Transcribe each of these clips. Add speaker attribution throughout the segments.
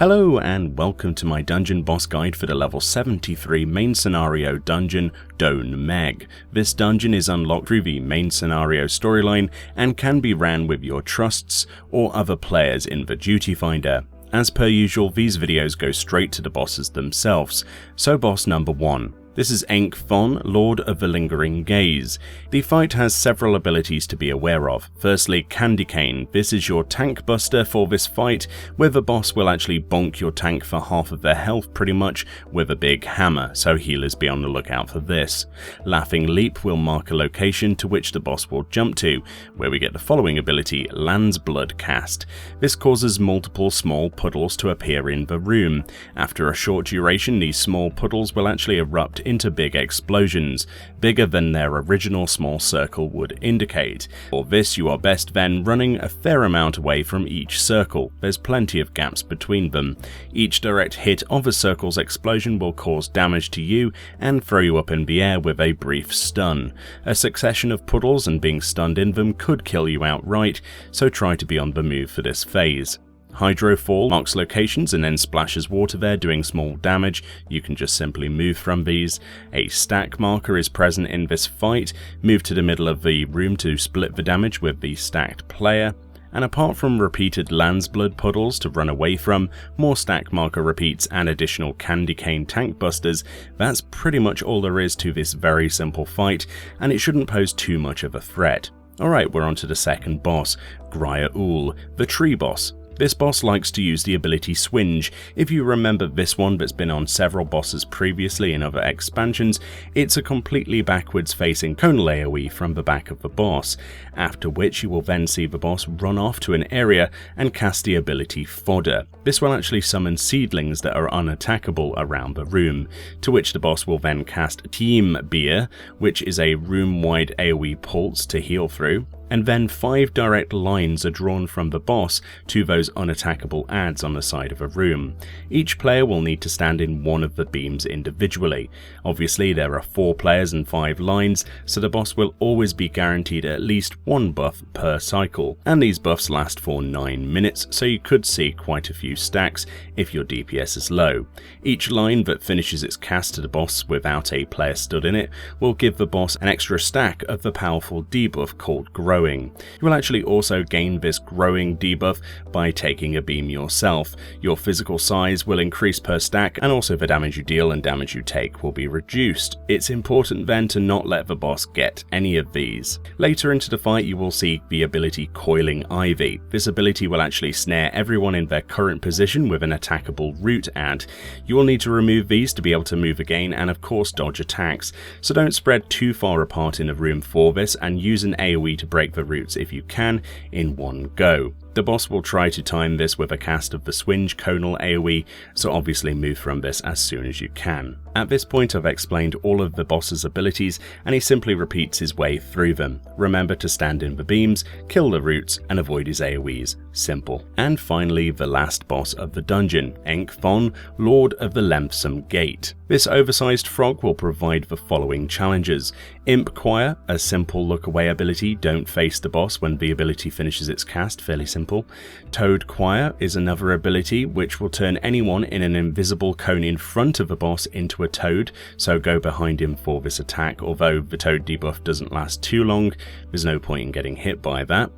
Speaker 1: Hello and welcome to my dungeon boss guide for the level 73 main scenario dungeon, Dohn Mheg. This dungeon is unlocked through the main scenario storyline and can be ran with your trusts or other players in the duty finder. As per usual, these videos go straight to the bosses themselves. So boss number 1. This is Thon, Lord of the Lingering Gaze. The fight has several abilities to be aware of. Firstly, Candy Cane. This is your tank buster for this fight, where the boss will actually bonk your tank for half of their health pretty much with a big hammer, so healers be on the lookout for this. Laughing Leap will mark a location to which the boss will jump to, where we get the following ability, Land's Blood Cast. This causes multiple small puddles to appear in the room. After a short duration, these small puddles will actually erupt into big explosions, bigger than their original small circle would indicate. For this, you are best then running a fair amount away from each circle. There's plenty of gaps between them. Each direct hit of a circle's explosion will cause damage to you and throw you up in the air with a brief stun. A succession of puddles and being stunned in them could kill you outright, so try to be on the move for this phase. Hydro Fall marks locations and then splashes water there, doing small damage. You can just simply move from these. A stack marker is present in this fight. Move to the middle of the room to split the damage with the stacked player. And apart from repeated Land's Blood puddles to run away from, more stack marker repeats and additional Candy Cane tank busters, that's pretty much all there is to this very simple fight, and it shouldn't pose too much of a threat. Alright, we're on to the second boss, Briar, the tree boss. This boss likes to use the ability Swinge. If you remember this one that's been on several bosses previously in other expansions, it's a completely backwards facing conal AoE from the back of the boss, after which you will then see the boss run off to an area and cast the ability Fodder. This will actually summon seedlings that are unattackable around the room, to which the boss will then cast Team Beer, which is a room-wide AoE pulse to heal through, and then 5 direct lines are drawn from the boss to those unattackable adds on the side of a room. Each player will need to stand in one of the beams individually. Obviously there are 4 players and 5 lines, so the boss will always be guaranteed at least 1 buff per cycle, and these buffs last for 9 minutes, so you could see quite a few stacks if your DPS is low. Each line that finishes its cast to the boss without a player stood in it will give the boss an extra stack of the powerful debuff called Growing. You will actually also gain this growing debuff by taking a beam yourself. Your physical size will increase per stack, and also the damage you deal and damage you take will be reduced. It's important then to not let the boss get any of these. Later into the fight you will see the ability Coiling Ivy. This ability will actually snare everyone in their current position with an attackable root add. You will need to remove these to be able to move again and of course dodge attacks, so don't spread too far apart in a room for this, and use an AoE to break the roots if you can in one go. The boss will try to time this with a cast of the Swinge conal AoE, so obviously move from this as soon as you can. At this point I've explained all of the boss's abilities and he simply repeats his way through them. Remember to stand in the beams, kill the roots and avoid his AoEs. Simple. And finally the last boss of the dungeon, Thon, Lord of the Lengthsome Gate. This oversized frog will provide the following challenges. Imp Choir, a simple look away ability, don't face the boss when the ability finishes its cast, fairly simple. Toad Choir is another ability which will turn anyone in an invisible cone in front of a boss into a toad, so go behind him for this attack. Although the toad debuff doesn't last too long, there's no point in getting hit by that.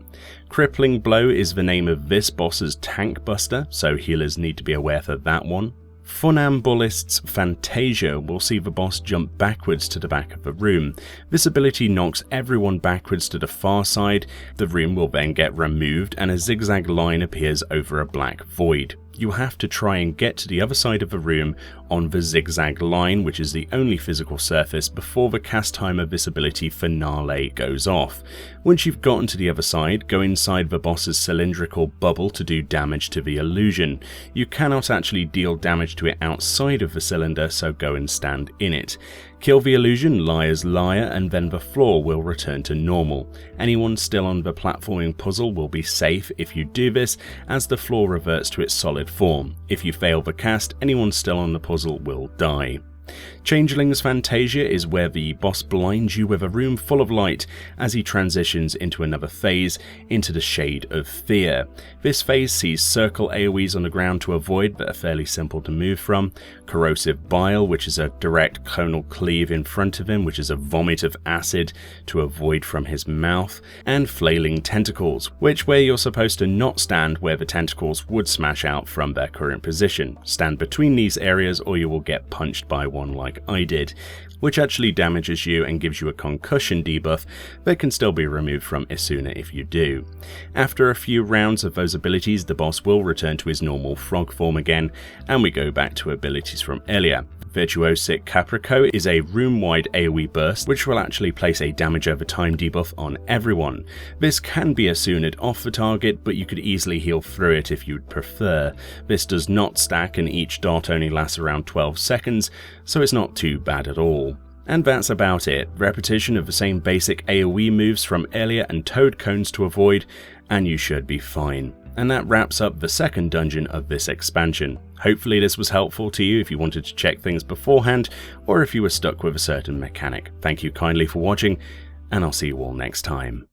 Speaker 1: Crippling Blow is the name of this boss's tank buster, so healers need to be aware for that one. Funambulist's Fantasia will see the boss jump backwards to the back of the room. This ability knocks everyone backwards to the far side. The room will then get removed and a zigzag line appears over a black void. You have to try and get to the other side of the room on the zigzag line, which is the only physical surface, before the cast time of this ability Finale goes off. Once you've gotten to the other side, go inside the boss's cylindrical bubble to do damage to the illusion. You cannot actually deal damage to it outside of the cylinder, so go and stand in it. Kill the illusion, Liar's Liar, and then the floor will return to normal. Anyone still on the platforming puzzle will be safe if you do this, as the floor reverts to its solid form. If you fail the cast, anyone still on the puzzle will die. Changeling's Fantasia is where the boss blinds you with a room full of light as he transitions into another phase, into the Shade of Fear. This phase sees circle AoEs on the ground to avoid but are fairly simple to move from, Corrosive Bile, which is a direct conal cleave in front of him, which is a vomit of acid to avoid from his mouth, and Flailing Tentacles, which where you're supposed to not stand where the tentacles would smash out from their current position. Stand between these areas or you will get punched by one like I did, which actually damages you and gives you a concussion debuff that can still be removed from Isuna if you do. After a few rounds of those abilities, the boss will return to his normal frog form again, and we go back to abilities from earlier. Virtuosic Caprico is a room-wide AoE burst, which will actually place a damage over time debuff on everyone. This can be Isuna'd off the target, but you could easily heal through it if you'd prefer. This does not stack and each dart only lasts around 12 seconds, so it's not too bad at all. And that's about it. Repetition of the same basic AoE moves from earlier and toad cones to avoid, and you should be fine. And that wraps up the second dungeon of this expansion. Hopefully this was helpful to you if you wanted to check things beforehand, or if you were stuck with a certain mechanic. Thank you kindly for watching, and I'll see you all next time.